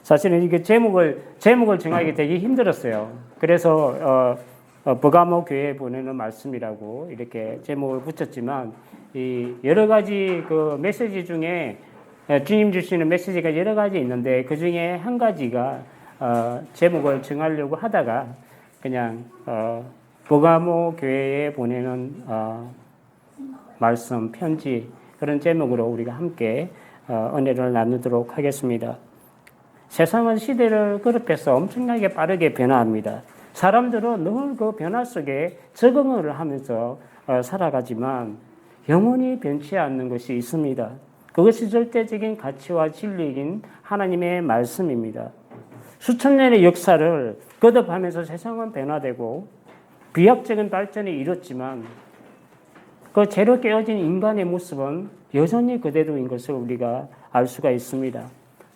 사실은 이게 제목을 정하기 되게 힘들었어요. 그래서 버가모 교회에 보내는 말씀이라고 이렇게 제목을 붙였지만 이 여러 가지 그 메시지 중에 주님 주시는 메시지가 여러 가지 있는데 그 중에 한 가지가 제목을 정하려고 하다가 그냥 버가모 교회에 보내는 말씀 편지 그런 제목으로 우리가 함께 은혜를 나누도록 하겠습니다. 세상은 시대를 거듭해서 엄청나게 빠르게 변화합니다. 사람들은 늘 그 변화 속에 적응을 하면서 살아가지만 영원히 변치 않는 것이 있습니다. 그것이 절대적인 가치와 진리인 하나님의 말씀입니다. 수천 년의 역사를 거듭하면서 세상은 변화되고 비약적인 발전이 이뤘지만 그 죄로 깨어진 인간의 모습은 여전히 그대로인 것을 우리가 알 수가 있습니다.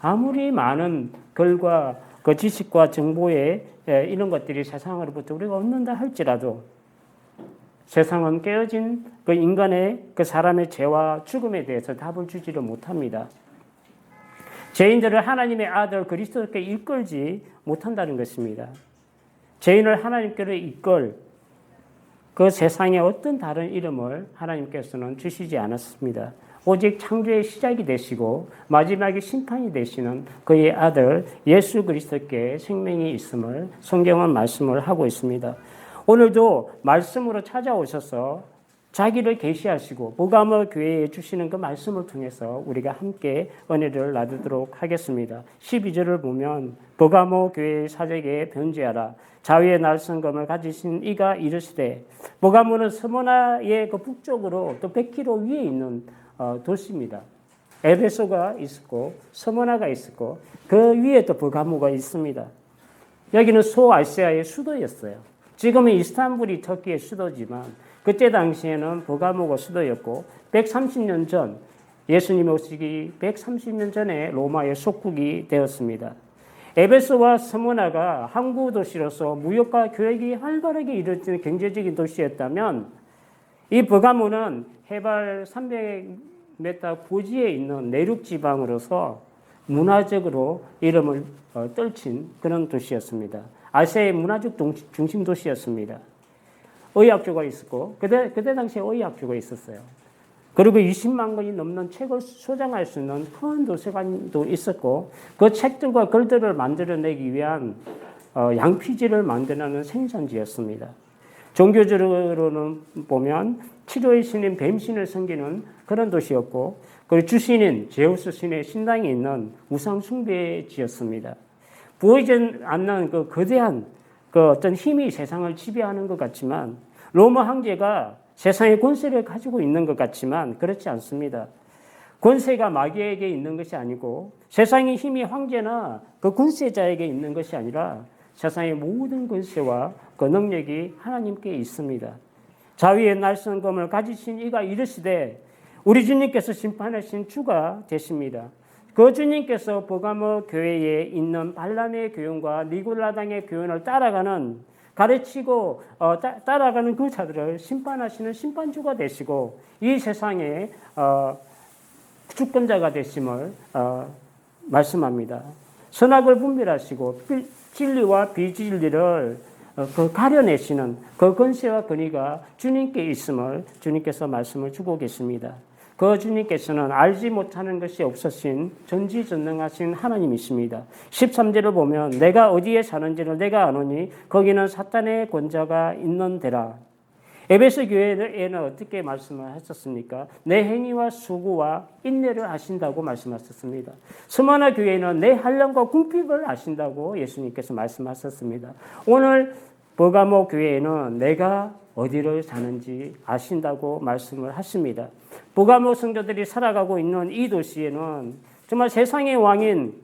아무리 많은 글과 그 지식과 정보에 이런 것들이 세상으로부터 우리가 얻는다 할지라도 세상은 깨어진 그 인간의 그 사람의 죄와 죽음에 대해서 답을 주지를 못합니다. 죄인들을 하나님의 아들 그리스도께 이끌지 못한다는 것입니다. 죄인을 하나님께로 이끌 그 세상에 어떤 다른 이름을 하나님께서는 주시지 않았습니다. 오직 창조의 시작이 되시고 마지막에 심판이 되시는 그의 아들 예수 그리스도께 생명이 있음을 성경은 말씀을 하고 있습니다. 오늘도 말씀으로 찾아오셔서 자기를 계시하시고 버가모 교회에 주시는 그 말씀을 통해서 우리가 함께 은혜를 나누도록 하겠습니다. 12절을 보면 버가모 교회의 사적에 변제하라. 자위의 날성검을 가지신 이가 이르시되 버가모는 스모나의 그 북쪽으로 또 100km 위에 있는 도시입니다. 에베소가 있었고 스모나가 있었고 그 위에 또 버가모가 있습니다. 여기는 소아시아의 수도였어요. 지금은 이스탄불이 터키의 수도지만 그때 당시에는 버가모가 수도였고 130년 전 예수님 오시기 130년 전에 로마의 속국이 되었습니다. 에베소와 스모나가 항구 도시로서 무역과 교역이 활발하게 이루어지는 경제적인 도시였다면 이 버가모는 해발 300m 고지에 있는 내륙 지방으로서 문화적으로 이름을 떨친 그런 도시였습니다. 아시아의 문화적 중심 도시였습니다. 의학교가 있었고 그때 당시에 의학교가 있었어요. 그리고 20만 권이 넘는 책을 소장할 수 있는 큰 도서관도 있었고 그 책들과 글들을 만들어내기 위한 양피지를 만들어내는 생산지였습니다. 종교적으로는 보면 치료의 신인 뱀신을 섬기는 그런 도시였고 그리고 주신인 제우스 신의 신당이 있는 우상 숭배지였습니다. 보이지 않는 그 거대한 그 어떤 힘이 세상을 지배하는 것 같지만 로마 황제가 세상의 권세를 가지고 있는 것 같지만 그렇지 않습니다. 권세가 마귀에게 있는 것이 아니고 세상의 힘이 황제나 그 권세자에게 있는 것이 아니라 세상의 모든 권세와 그 능력이 하나님께 있습니다. 자위의 날성검을 가지신 이가 이르시되 우리 주님께서 심판하신 주가 되십니다. 그 주님께서 버가모 교회에 있는 발람의 교훈과 니골라당의 교훈을 따라가는 가르치고 따라가는 그 자들을 심판하시는 심판주가 되시고 이 세상의 주권자가 되심을 말씀합니다. 선악을 분별하시고 진리와 비진리를 가려내시는 그 권세와 권위가 주님께 있음을 주님께서 말씀을 주고 계십니다. 그 주님께서는 알지 못하는 것이 없으신 전지전능하신 하나님이십니다. 13절을 보면 내가 어디에 사는지를 내가 아노니 거기는 사탄의 권자가 있는 데라. 에베소 교회에는 어떻게 말씀을 하셨습니까? 내 행위와 수고와 인내를 아신다고 말씀하셨습니다. 스모나 교회는 내 한량과 궁핍을 아신다고 예수님께서 말씀하셨습니다. 오늘 버가모 교회에는 내가 어디를 사는지 아신다고 말씀을 하십니다. 버가모 성도들이 살아가고 있는 이 도시에는 정말 세상의 왕인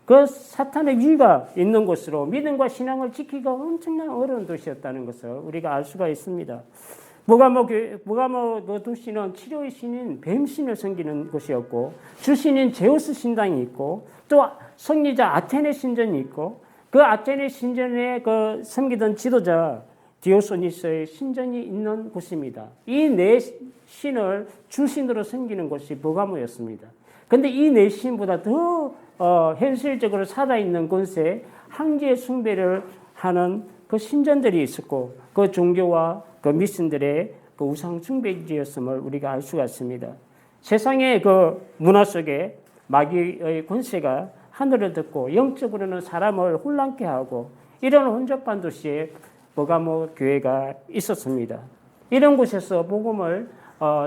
그 사탄의 위가 있는 곳으로 믿음과 신앙을 지키기가 엄청난 어려운 도시였다는 것을 우리가 알 수가 있습니다. 버가모 그 도시는 치료의 신인 뱀신을 섬기는 곳이었고 주신인 제우스 신당이 있고 또 성리자 아테네 신전이 있고 그 아테네 신전에 그 섬기던 지도자 디오소니스의 신전이 있는 곳입니다. 이 네 신을 주신으로 섬기는 곳이 버가모였습니다. 근데 이 내신보다 더 현실적으로 살아있는 곳에 황제 숭배를 하는 그 신전들이 있었고 그 종교와 그 미신들의 그 우상 숭배지였음을 우리가 알 수가 있습니다. 세상의 그 문화 속에 마귀의 권세가 하늘을 덮고 영적으로는 사람을 혼란케 하고 이런 혼잡한 도시에 버가모 교회가 있었습니다. 이런 곳에서 복음을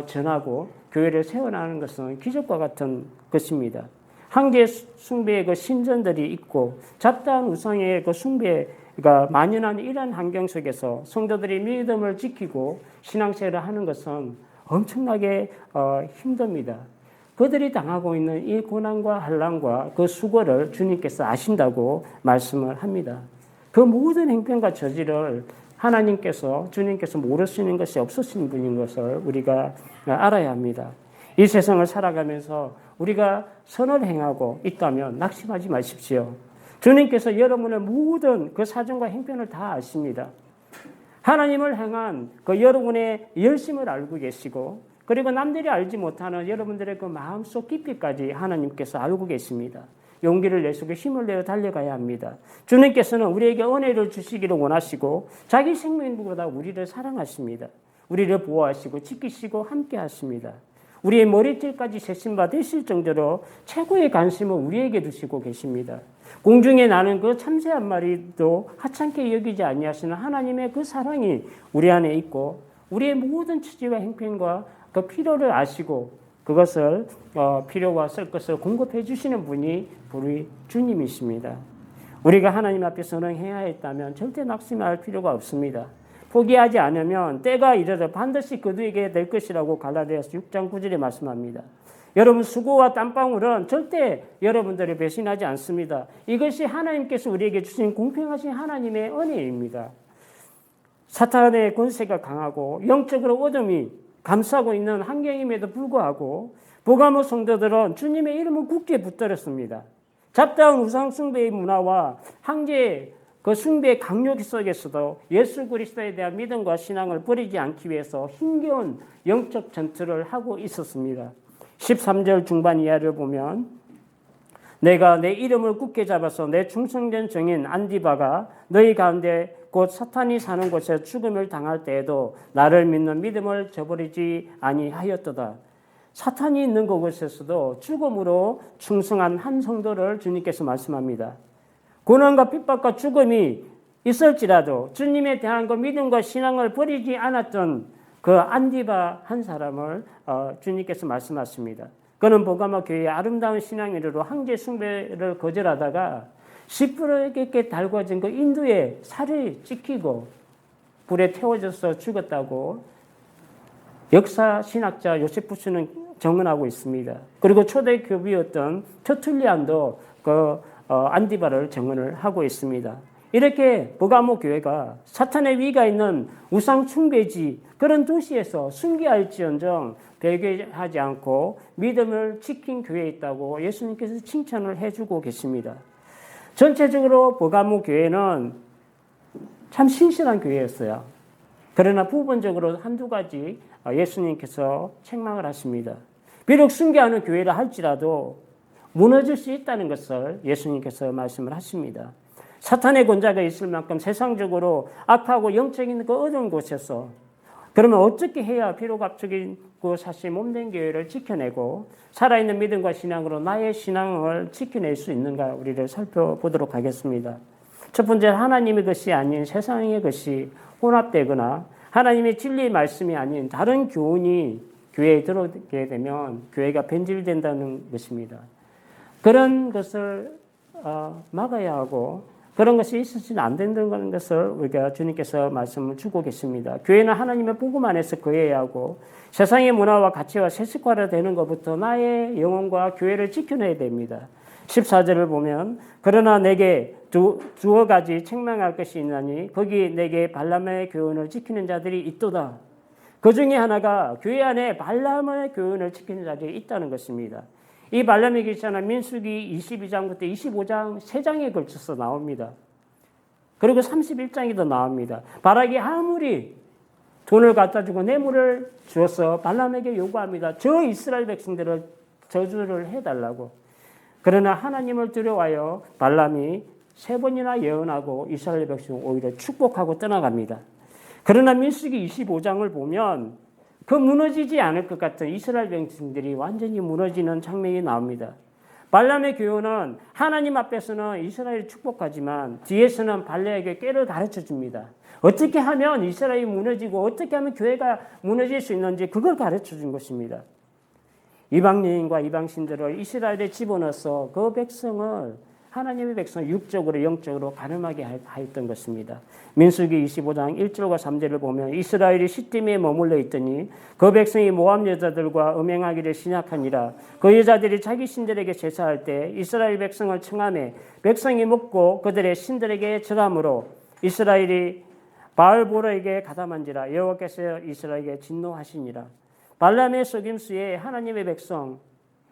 전하고 교회를 세워나가는 것은 기적과 같은 것입니다. 황제 숭배의 그 신전들이 있고 잡다한 우상의 그 숭배가 만연한 이런 환경 속에서 성도들이 믿음을 지키고 신앙생활을 하는 것은 엄청나게 힘듭니다. 그들이 당하고 있는 이 고난과 환난과 그 수고를 주님께서 아신다고 말씀을 합니다. 그 모든 행편과 저지를 하나님께서 주님께서 모르시는 것이 없으신 분인 것을 우리가 알아야 합니다. 이 세상을 살아가면서 우리가 선을 행하고 있다면 낙심하지 마십시오. 주님께서 여러분의 모든 그 사정과 행편을 다 아십니다. 하나님을 향한 그 여러분의 열심을 알고 계시고 그리고 남들이 알지 못하는 여러분들의 그 마음속 깊이까지 하나님께서 알고 계십니다. 용기를 내시고 힘을 내어 달려가야 합니다. 주님께서는 우리에게 은혜를 주시기를 원하시고 자기 생명보다 우리를 사랑하십니다. 우리를 보호하시고 지키시고 함께 하십니다. 우리의 머리털까지 세심바 되실 정도로 최고의 관심을 우리에게 두시고 계십니다. 공중에 나는 그 참새 한 마리도 하찮게 여기지 아니하시는 하나님의 그 사랑이 우리 안에 있고 우리의 모든 처지와 행편과 그 필요를 아시고 그것을 필요와 쓸 것을 공급해 주시는 분이 우리 주님이십니다. 우리가 하나님 앞에 선행해야 했다면 절대 낙심할 필요가 없습니다. 포기하지 않으면 때가 이르러 반드시 그들에게 될 것이라고 갈라디아서 6장 9절에 말씀합니다. 여러분 수고와 땀방울은 절대 여러분들을 배신하지 않습니다. 이것이 하나님께서 우리에게 주신 공평하신 하나님의 은혜입니다. 사탄의 권세가 강하고 영적으로 어둠이 감싸고 있는 환경임에도 불구하고 버가모 성도들은 주님의 이름을 굳게 붙들었습니다. 잡다한 우상 숭배의 문화와 황제의 그 숭배의 강력 속에서도 예수 그리스도에 대한 믿음과 신앙을 버리지 않기 위해서 힘겨운 영적 전투를 하고 있었습니다. 13절 중반 이하를 보면 내가 내 이름을 굳게 잡아서 내 충성된 정인 안디바가 너희 가운데 곧 사탄이 사는 곳에 죽음을 당할 때에도 나를 믿는 믿음을 저버리지 아니하였도다. 사탄이 있는 그곳에서도 죽음으로 충성한 한 성도를 주님께서 말씀합니다. 고난과 핍박과 죽음이 있을지라도 주님에 대한 그 믿음과 신앙을 버리지 않았던 그 안디바 한 사람을 주님께서 말씀하십니다. 그는 버가모 교회의 아름다운 신앙으로 황제 숭배를 거절하다가 시퍼렇게 달궈진 그 인두의 살을 찍히고 불에 태워져서 죽었다고 역사 신학자 요세푸스는 정언하고 있습니다. 그리고 초대 교비였던 터툴리안도 그 안디바를 정언을 하고 있습니다. 이렇게 버가모 교회가 사탄의 위가 있는 우상 숭배지 그런 도시에서 순교할지언정 배교하지 않고 믿음을 지킨 교회에 있다고 예수님께서 칭찬을 해주고 계십니다. 전체적으로 버가모 교회는 참 신실한 교회였어요. 그러나 부분적으로 한두 가지 예수님께서 책망을 하십니다. 비록 순교하는 교회라 할지라도 무너질 수 있다는 것을 예수님께서 말씀을 하십니다. 사탄의 권자가 있을 만큼 세상적으로 악하고 영적인 그 어두운 곳에서 그러면 어떻게 해야 비록 앞쪽인 그 사실 몸된 교회를 지켜내고 살아있는 믿음과 신앙으로 나의 신앙을 지켜낼 수 있는가 우리를 살펴보도록 하겠습니다. 첫 번째 하나님의 것이 아닌 세상의 것이 혼합되거나 하나님의 진리의 말씀이 아닌 다른 교훈이 교회에 들어오게 되면 교회가 변질된다는 것입니다. 그런 것을 막아야 하고 그런 것이 있어서는 안 된다는 것을 우리가 주님께서 말씀을 주고 계십니다. 교회는 하나님의 복음 안에서 거해야 하고 세상의 문화와 가치와 세속화되는 것부터 나의 영혼과 교회를 지켜내야 됩니다. 14절을 보면 그러나 내게 두어 가지 책망할 것이 있나니 거기 내게 발람의 교훈을 지키는 자들이 있도다. 그 중에 하나가 교회 안에 발람의 교훈을 지키는 자들이 있다는 것입니다. 이 발람의 기사는 민수기 22장부터 25장 3장에 걸쳐서 나옵니다. 그리고 31장에도 나옵니다. 바락이 아무리 돈을 갖다 주고 뇌물을 주어서 발람에게 요구합니다. 저 이스라엘 백성들을 저주를 해달라고. 그러나 하나님을 두려워하여 발람이 3번이나 예언하고 이스라엘 백성을 오히려 축복하고 떠나갑니다. 그러나 민수기 25장을 보면 그 무너지지 않을 것 같은 이스라엘 백성들이 완전히 무너지는 장면이 나옵니다. 발람의 교훈은 하나님 앞에서는 이스라엘을 축복하지만 뒤에서는 발레에게 꾀를 가르쳐 줍니다. 어떻게 하면 이스라엘이 무너지고 어떻게 하면 교회가 무너질 수 있는지 그걸 가르쳐 준 것입니다. 이방 여인과 이방 신들을 이스라엘에 집어넣어서 그 백성을 하나님의 백성을 육적으로 영적으로 가늠하게 하였던 것입니다. 민수기 25장 1절과 3절을 보면 이스라엘이 시딤에 머물러 있더니 그 백성이 모압 여자들과 음행하기를 시작하니라. 그 여자들이 자기 신들에게 제사할 때 이스라엘 백성을 청하매 백성이 먹고 그들의 신들에게 절함으로 이스라엘이 바알보르에게 가담한지라. 여호와께서 이스라엘에게 진노하시니라. 발람의 속임수에 하나님의 백성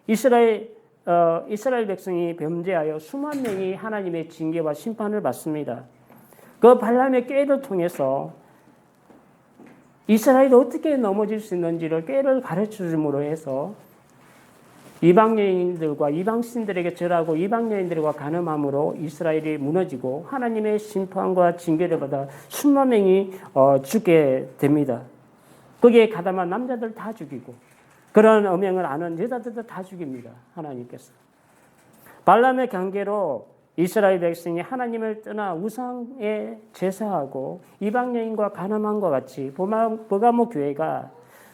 이스라엘 백성이 범죄하여 수만 명이 하나님의 징계와 심판을 받습니다. 그 발람의 꾀를 통해서 이스라엘이 어떻게 넘어질 수 있는지를 꾀를 가르쳐 줌으로 해서 이방 여인들과 이방 신들에게 절하고 이방 여인들과 간음함으로 이스라엘이 무너지고 하나님의 심판과 징계를 받아 수만 명이 죽게 됩니다. 거기에 가담한 남자들 다 죽이고 그런 음행을 아는 여자들도 다 죽입니다. 하나님께서. 발람의 관계로 이스라엘 백성이 하나님을 떠나 우상에 제사하고 이방 여인과 간음함과 같이 버가모 교회가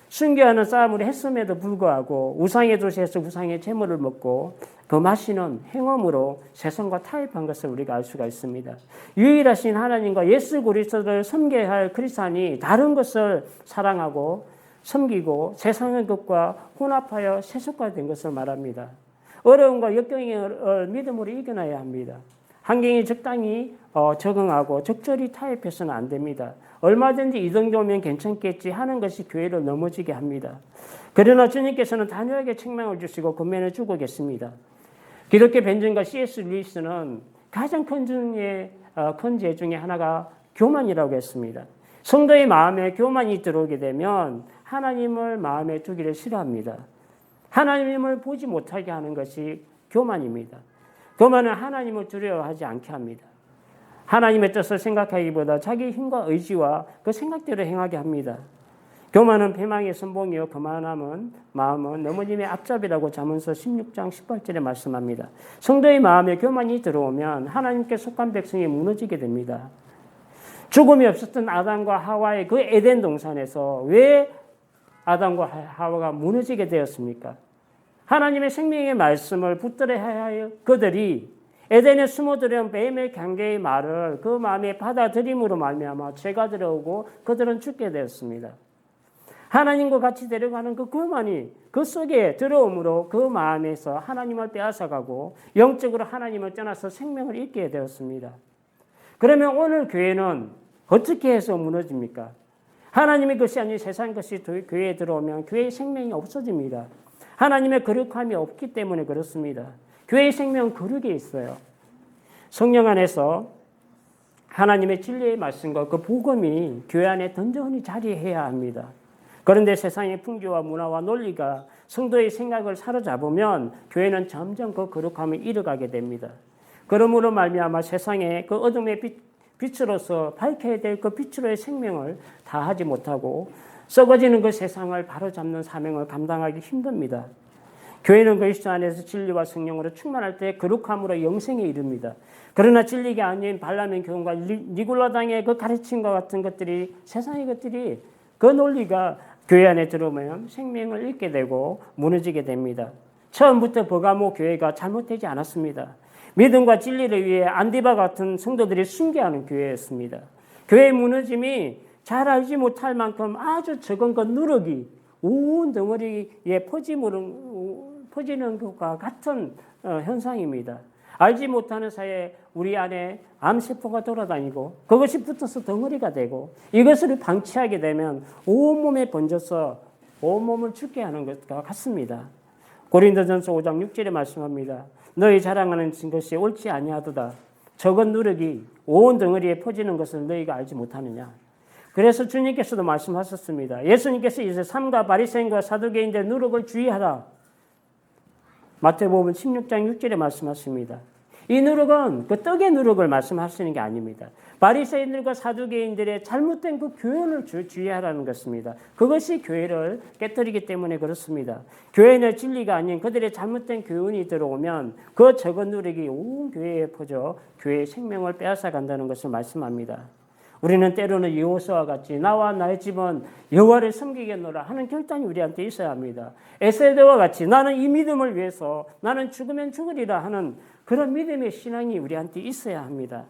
순교하는 싸움을 했음에도 불구하고 우상의 도시에서 우상의 제물을 먹고 범하시는 행음으로 세상과 타협한 것을 우리가 알 수가 있습니다. 유일하신 하나님과 예수 그리스도를 섬겨야 할 크리스찬이 다른 것을 사랑하고 섬기고 세상의 것과 혼합하여 세속화된 것을 말합니다. 어려움과 역경을 믿음으로 이겨나야 합니다. 환경이 적당히 적응하고 적절히 타협해서는 안 됩니다. 얼마든지 이 정도면 괜찮겠지 하는 것이 교회를 넘어지게 합니다. 그러나 주님께서는 단호하게 책망을 주시고 권면을 주고 계십니다. 기독교 변증가 C.S. 루이스는 가장 큰 죄 중에 하나가 교만이라고 했습니다. 성도의 마음에 교만이 들어오게 되면 하나님을 마음에 두기를 싫어합니다. 하나님을 보지 못하게 하는 것이 교만입니다. 교만은 하나님을 두려워하지 않게 합니다. 하나님의 뜻을 생각하기보다 자기 힘과 의지와 그 생각대로 행하게 합니다. 교만은 패망의 선봉이요 거만함은 마음은 넘어짐의 앞잡이라고 잠언서 16장 18절에 말씀합니다. 성도의 마음에 교만이 들어오면 하나님께 속한 백성이 무너지게 됩니다. 죽음이 없었던 아담과 하와의 그 에덴 동산에서 왜 아담과 하와가 무너지게 되었습니까? 하나님의 생명의 말씀을 붙들어야 할 그들이 에덴에 숨어들은 뱀의 관계의 말을 그 마음에 받아들임으로 말미암아 죄가 들어오고 그들은 죽게 되었습니다. 하나님과 같이 데려가는 그 교만이 그 속에 들어옴으로 그 마음에서 하나님을 빼앗아가고 영적으로 하나님을 떠나서 생명을 잃게 되었습니다. 그러면 오늘 교회는 어떻게 해서 무너집니까? 하나님의 것이 아닌 세상 것이 교회에 들어오면 교회의 생명이 없어집니다. 하나님의 거룩함이 없기 때문에 그렇습니다. 교회의 생명은 거룩에 있어요. 성령 안에서 하나님의 진리의 말씀과 그 복음이 교회 안에 던전히 자리해야 합니다. 그런데 세상의 풍조와 문화와 논리가 성도의 생각을 사로잡으면 교회는 점점 그 거룩함을 잃어가게 됩니다. 그러므로 말미암아 세상에 그 어둠의 빛으로서 밝혀야 될 그 빛으로의 생명을 다하지 못하고 썩어지는 그 세상을 바로잡는 사명을 감당하기 힘듭니다. 교회는 그리스도 안에서 진리와 성령으로 충만할 때 거룩함으로 영생에 이릅니다. 그러나 진리가 아닌 발람의 교훈과 니골라당의 그 가르침과 같은 것들이 세상의 것들이 그 논리가 교회 안에 들어오면 생명을 잃게 되고 무너지게 됩니다. 처음부터 버가모 교회가 잘못되지 않았습니다. 믿음과 진리를 위해 안디바 같은 성도들이 순교하는 교회였습니다. 교회의 무너짐이 잘 알지 못할 만큼 아주 적은 것 누룩이 온 덩어리에 퍼지는 것과 같은 현상입니다. 알지 못하는 사이에 우리 안에 암세포가 돌아다니고 그것이 붙어서 덩어리가 되고 이것을 방치하게 되면 온몸에 번져서 온몸을 죽게 하는 것과 같습니다. 고린도전서 5장 6절에 말씀합니다. 너희 자랑하는 것이 옳지 아니하도다. 적은 누룩이 온 덩어리에 퍼지는 것을 너희가 알지 못하느냐. 그래서 주님께서도 말씀하셨습니다. 예수님께서 이제 삼가 바리새인과 사두개인들 누룩을 주의하라. 마태복음 16장 6절에 말씀하십니다. 이 누룩은 그 떡의 누룩을 말씀하시는 게 아닙니다. 바리새인들과 사두개인들의 잘못된 그 교훈을 주의하라는 것입니다. 그것이 교회를 깨뜨리기 때문에 그렇습니다. 교회는 진리가 아닌 그들의 잘못된 교훈이 들어오면 그 적은 누룩이 온 교회에 퍼져 교회의 생명을 빼앗아 간다는 것을 말씀합니다. 우리는 때로는 여호수아와 같이 나와 나의 집은 여호와를 섬기겠노라 하는 결단이 우리한테 있어야 합니다. 에세대와 같이 나는 이 믿음을 위해서 나는 죽으면 죽으리라 하는 그런 믿음의 신앙이 우리한테 있어야 합니다.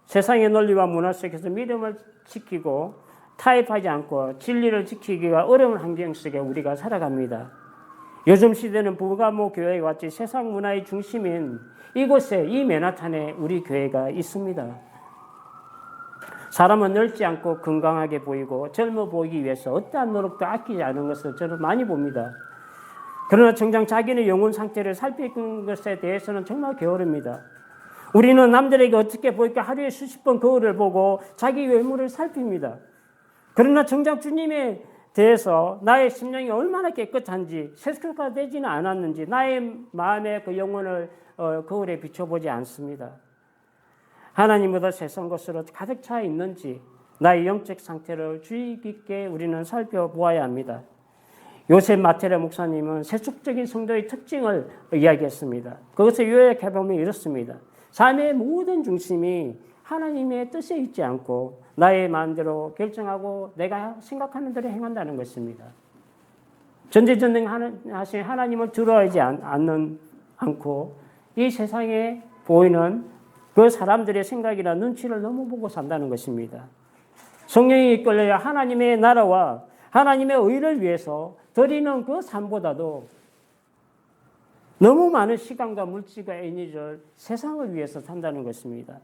세상의 논리와 문화 속에서 믿음을 지키고 타협하지 않고 진리를 지키기가 어려운 환경 속에 우리가 살아갑니다. 요즘 시대는 부가모 교회와 같이 세상 문화의 중심인 이곳에 이 맨하탄에 우리 교회가 있습니다. 사람은 늙지 않고 건강하게 보이고 젊어 보이기 위해서 어떠한 노력도 아끼지 않은 것을 저는 많이 봅니다. 그러나 정작 자기의 영혼 상태를 살피는 것에 대해서는 정말 게으릅니다. 우리는 남들에게 어떻게 보일까 하루에 수십 번 거울을 보고 자기 외모를 살핍니다. 그러나 정작 주님에 대해서 나의 심령이 얼마나 깨끗한지 세수가 되지는 않았는지 나의 마음의 그 영혼을 거울에 비춰보지 않습니다. 하나님보다 세상 것으로 가득 차 있는지 나의 영적 상태를 주의 깊게 우리는 살펴보아야 합니다. 요셉 마테레 목사님은 세속적인 성도의 특징을 이야기했습니다. 그것을 요약해보면 이렇습니다. 삶의 모든 중심이 하나님의 뜻에 있지 않고 나의 마음대로 결정하고 내가 생각하는 대로 행한다는 것입니다. 전지전능하신 하나님을 두려워하지 않고 이 세상에 보이는 그 사람들의 생각이나 눈치를 너무 보고 산다는 것입니다. 성령이 이끌려야 하나님의 나라와 하나님의 의를 위해서 드리는 그 삶보다도 너무 많은 시간과 물질과 에너지를 세상을 위해서 산다는 것입니다.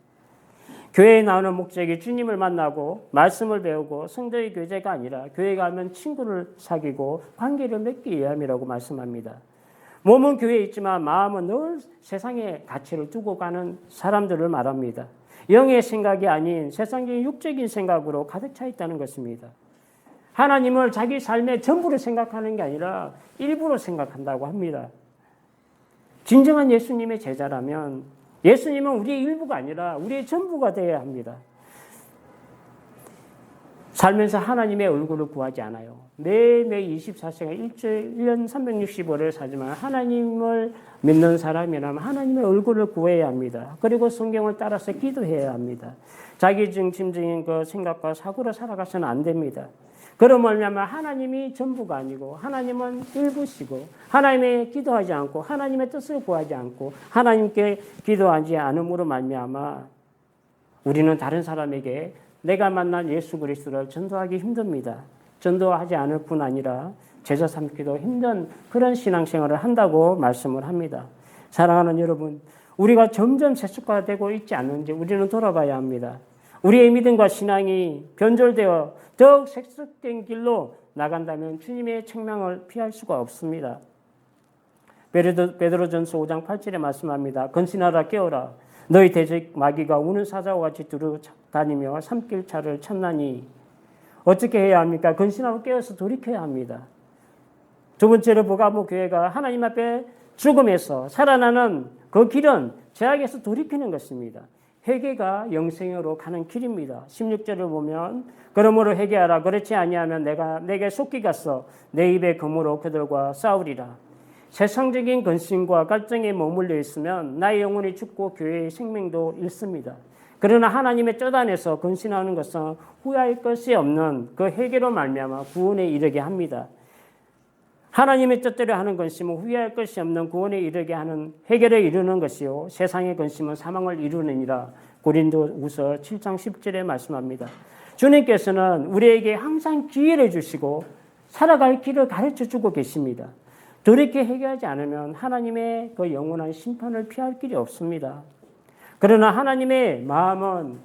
교회에 나오는 목적이 주님을 만나고 말씀을 배우고 성도의 교제가 아니라 교회 가면 친구를 사귀고 관계를 맺기 위함이라고 말씀합니다. 몸은 교회에 있지만 마음은 늘 세상의 가치를 두고 가는 사람들을 말합니다. 영의 생각이 아닌 세상적인 육적인 생각으로 가득 차 있다는 것입니다. 하나님을 자기 삶의 전부를 생각하는 게 아니라 일부로 생각한다고 합니다. 진정한 예수님의 제자라면 예수님은 우리의 일부가 아니라 우리의 전부가 되어야 합니다. 살면서 하나님의 얼굴을 구하지 않아요. 매일매일 24시간 1년 365일을 살지만 하나님을 믿는 사람이라면 하나님의 얼굴을 구해야 합니다. 그리고 성경을 따라서 기도해야 합니다. 자기 중심적인 그 생각과 사고로 살아가서는 안 됩니다. 그러면 하나님이 전부가 아니고 하나님은 일부시고 하나님의 기도하지 않고 하나님의 뜻을 구하지 않고 하나님께 기도하지 않음으로 말미암아 우리는 다른 사람에게 내가 만난 예수 그리스도를 전도하기 힘듭니다. 전도하지 않을 뿐 아니라 제자 삼기도 힘든 그런 신앙생활을 한다고 말씀을 합니다. 사랑하는 여러분, 우리가 점점 세속화되고 있지 않는지 우리는 돌아봐야 합니다. 우리의 믿음과 신앙이 변절되어 더욱 세속된 길로 나간다면 주님의 책망을 피할 수가 없습니다. 베드로전서 5장 8절에 말씀합니다. 근신하라 깨어라. 너희 대적 마귀가 우는 사자와 같이 두루다니며 삼킬차를 찾나니 어떻게 해야 합니까? 근신하고 깨어서 돌이켜야 합니다. 두 번째로 부가모 교회가 하나님 앞에 죽음에서 살아나는 그 길은 죄악에서 돌이키는 것입니다. 회개가 영생으로 가는 길입니다. 16절을 보면 그러므로 회개하라. 그렇지 아니하면 내가 내게 속기 갔어 내 입의 검으로 그들과 싸우리라. 세상적인 근심과 갈등에 머물러 있으면 나의 영혼이 죽고 교회의 생명도 잃습니다. 그러나 하나님의 뜻 안에서 근신하는 것은 후회할 것이 없는 그 회개로 말미암아 구원에 이르게 합니다. 하나님의 뜻대로 하는 근심은 후회할 것이 없는 구원에 이르게 하는 회개를 이루는 것이요 세상의 근심은 사망을 이루느니라. 고린도후서 7장 10절에 말씀합니다. 주님께서는 우리에게 항상 기회를 주시고 살아갈 길을 가르쳐 주고 계십니다. 돌이켜 회개하지 않으면 하나님의 그 영원한 심판을 피할 길이 없습니다. 그러나 하나님의 마음은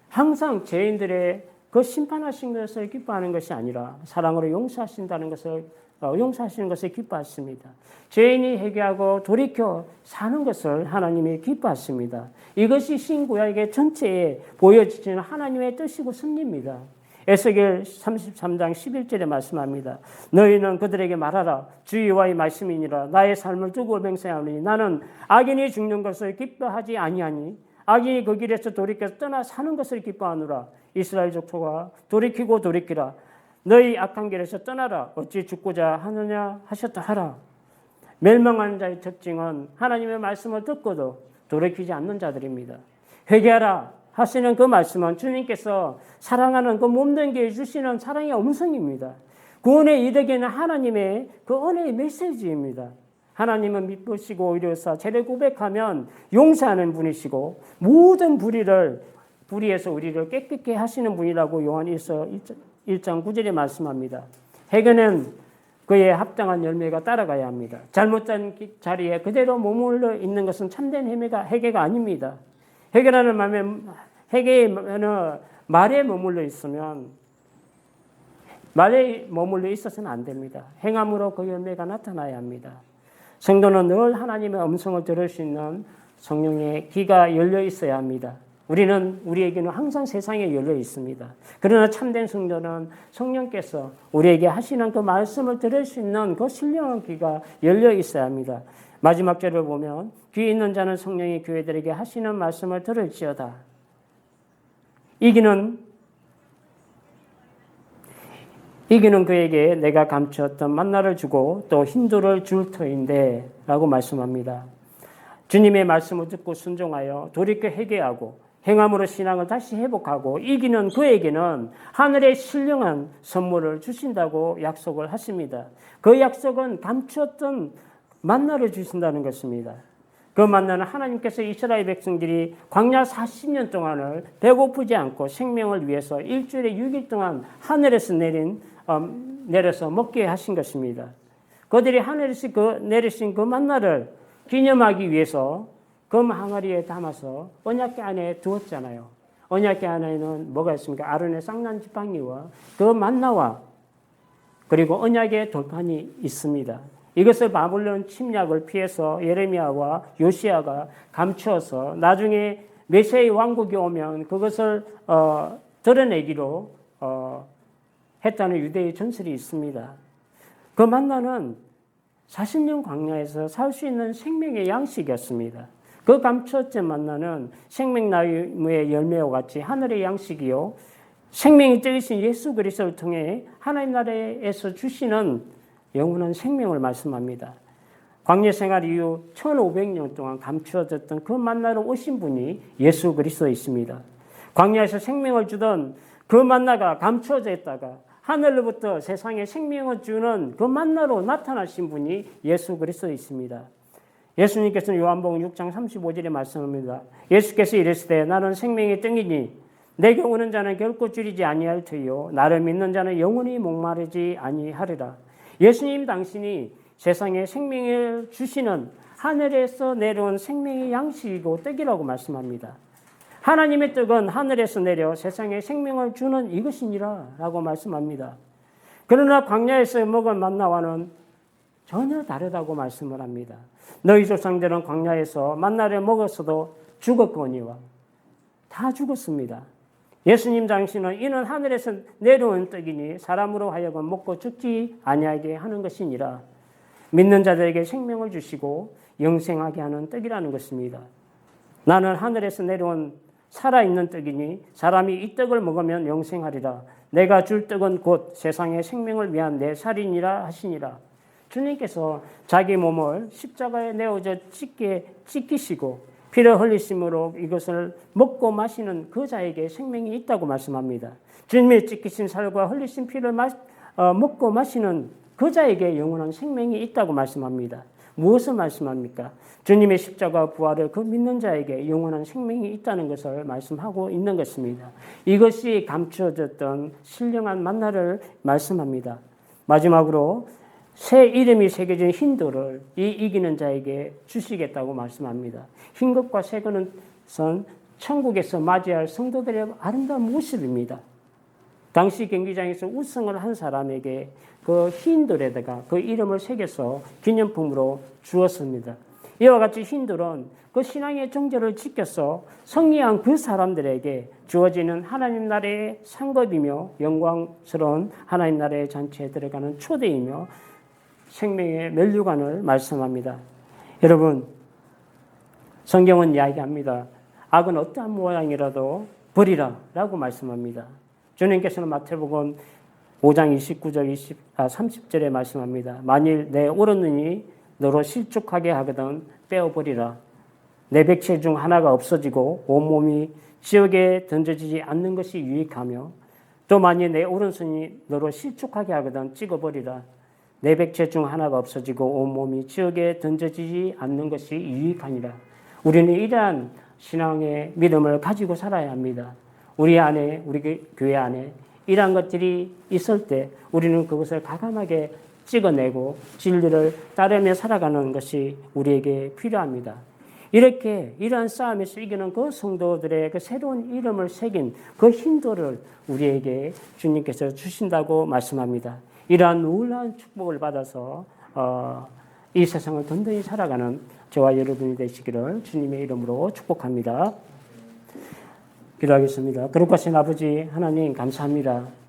항상 죄인들의 그 심판하신 것을 기뻐하는 것이 아니라 사랑으로 용서하시는 것을 기뻐하십니다. 죄인이 회개하고 돌이켜 사는 것을 하나님이 기뻐하십니다. 이것이 신구약의 전체에 보여지는 하나님의 뜻이고 섭리입니다. 에스겔 33장 11절에 말씀합니다. 너희는 그들에게 말하라. 주 여호와의 말씀이니라. 나의 삶을 두고 맹세하노니 나는 악인이 죽는 것을 기뻐하지 아니하니 악인이 그 길에서 돌이켜서 떠나 사는 것을 기뻐하노라. 이스라엘 족속아 돌이키고 돌이키라. 너희 악한 길에서 떠나라. 어찌 죽고자 하느냐 하셨다 하라. 멸망한 자의 특징은 하나님의 말씀을 듣고도 돌이키지 않는 자들입니다. 회개하라 하시는 그 말씀은 주님께서 사랑하는 그 몸된 교회 주시는 사랑의 음성입니다. 구원의 이득에는 하나님의 그 은혜의 메시지입니다. 하나님은 미쁘시고 의로우사 죄를 고백하면 용서하는 분이시고 모든 불의에서 우리를 깨끗게 하시는 분이라고 요한일서 1장 9절에 말씀합니다. 회개는 그에 합당한 열매가 따라가야 합니다. 잘못된 자리에 그대로 머물러 있는 것은 참된 회개가 아닙니다. 회개라는 회개의 말에 머물러 있으면 말에 머물러 있어서는 안 됩니다. 행함으로 그 열매가 나타나야 합니다. 성도는 늘 하나님의 음성을 들을 수 있는 성령의 귀가 열려 있어야 합니다. 우리에게는 항상 세상에 열려 있습니다. 그러나 참된 성도는 성령께서 우리에게 하시는 그 말씀을 들을 수 있는 그 신령한 귀가 열려 있어야 합니다. 마지막 절을 보면 귀 있는 자는 성령이 교회들에게 하시는 말씀을 들을지어다. 이기는 그에게 내가 감추었던 만나를 주고 또 흰돌을 줄 터인데 라고 말씀합니다. 주님의 말씀을 듣고 순종하여 돌이켜 회개하고 행함으로 신앙을 다시 회복하고 이기는 그에게는 하늘의 신령한 선물을 주신다고 약속을 하십니다. 그 약속은 감추었던 만나를 주신다는 것입니다. 그 만나는 하나님께서 이스라엘 백성들이 광야 40년 동안을 배고프지 않고 생명을 위해서 일주일에 6일 동안 하늘에서 내려서 먹게 하신 것입니다. 그들이 하늘에서 내리신 그 만나를 기념하기 위해서 금 항아리에 담아서 언약궤 안에 두었잖아요. 언약궤 안에는 뭐가 있습니까? 아론의 쌍난 지팡이와 그 만나와 그리고 언약의 돌판이 있습니다. 이것을 바벨론 침략을 피해서 예레미야와 요시야가 감추어서 나중에 메시아의 왕국이 오면 그것을 드러내기로 했다는 유대의 전설이 있습니다. 그 만나는 40년 광야에서 살 수 있는 생명의 양식이었습니다. 그 감추어진 만나는 생명나무의 열매와 같이 하늘의 양식이요 생명이 되신 예수 그리스도를 통해 하나님 나라에서 주시는 영원한 생명을 말씀합니다. 광야 생활 이후 1500년 동안 감추어졌던 그 만나로 오신 분이 예수 그리스도이십니다. 광야에서 생명을 주던 그 만나가 감추어져 있다가 하늘로부터 세상에 생명을 주는 그 만나로 나타나신 분이 예수 그리스도이십니다. 예수님께서는 요한복음 6장 35절에 말씀합니다. 예수께서 이르시되 나는 생명의 떡이니 내게 오는 자는 결코 줄이지 아니할 터이요 나를 믿는 자는 영원히 목마르지 아니하리라. 예수님 당신이 세상에 생명을 주시는 하늘에서 내려온 생명의 양식이고 떡이라고 말씀합니다. 하나님의 떡은 하늘에서 내려 세상에 생명을 주는 이것이니라 라고 말씀합니다. 그러나 광야에서 먹은 만나와는 전혀 다르다고 말씀을 합니다. 너희 조상들은 광야에서 만나를 먹었어도 죽었거니와 다 죽었습니다. 예수님 당신은 이는 하늘에서 내려온 떡이니 사람으로 하여금 먹고 죽지 아니하게 하는 것이니라. 믿는 자들에게 생명을 주시고 영생하게 하는 떡이라는 것입니다. 나는 하늘에서 내려온 살아있는 떡이니 사람이 이 떡을 먹으면 영생하리라. 내가 줄 떡은 곧 세상의 생명을 위한 내 살이니라 하시니라. 주님께서 자기 몸을 십자가에 내어져 찢기시고 피를 흘리심으로 이것을 먹고 마시는 그 자에게 생명이 있다고 말씀합니다. 주님의 찢기신 살과 흘리신 피를 먹고 마시는 그 자에게 영원한 생명이 있다고 말씀합니다. 무엇을 말씀합니까? 주님의 십자가 부활을 그 믿는 자에게 영원한 생명이 있다는 것을 말씀하고 있는 것입니다. 이것이 감추어졌던 신령한 만나를 말씀합니다. 마지막으로 새 이름이 새겨진 흰돌을 이 이기는 자에게 주시겠다고 말씀합니다. 흰 것과 새 것은 천국에서 맞이할 성도들의 아름다운 모습입니다. 당시 경기장에서 우승을 한 사람에게 그 흰돌에다가 그 이름을 새겨서 기념품으로 주었습니다. 이와 같이 힌두는 그 신앙의 정절을 지켜서 승리한 그 사람들에게 주어지는 하나님 나라의 상급이며 영광스러운 하나님 나라의 잔치에 들어가는 초대이며 생명의 면류관을 말씀합니다. 여러분, 성경은 이야기합니다. 악은 어떠한 모양이라도 버리라 라고 말씀합니다. 주님께서는 마태복음 5장 29절 30절에 말씀합니다. 만일 내 오른 눈이 너로 실족하게 하거든 빼어버리라. 내 백체 중 하나가 없어지고 온몸이 지옥에 던져지지 않는 것이 유익하며 또 만일 내 오른손이 너로 실족하게 하거든 찍어버리라. 내 백체 중 하나가 없어지고 온몸이 지옥에 던져지지 않는 것이 유익하니라. 우리는 이러한 신앙의 믿음을 가지고 살아야 합니다. 우리 안에, 우리 교회 안에 이러한 것들이 있을 때 우리는 그것을 과감하게 찍어내고 진리를 따르며 살아가는 것이 우리에게 필요합니다. 이렇게 이러한 싸움에서 이기는 그 성도들의 그 새로운 이름을 새긴 그 힘도를 우리에게 주님께서 주신다고 말씀합니다. 이러한 놀라운 축복을 받아서 이 세상을 든든히 살아가는 저와 여러분이 되시기를 주님의 이름으로 축복합니다. 기도하겠습니다. 거룩하신 아버지 하나님 감사합니다.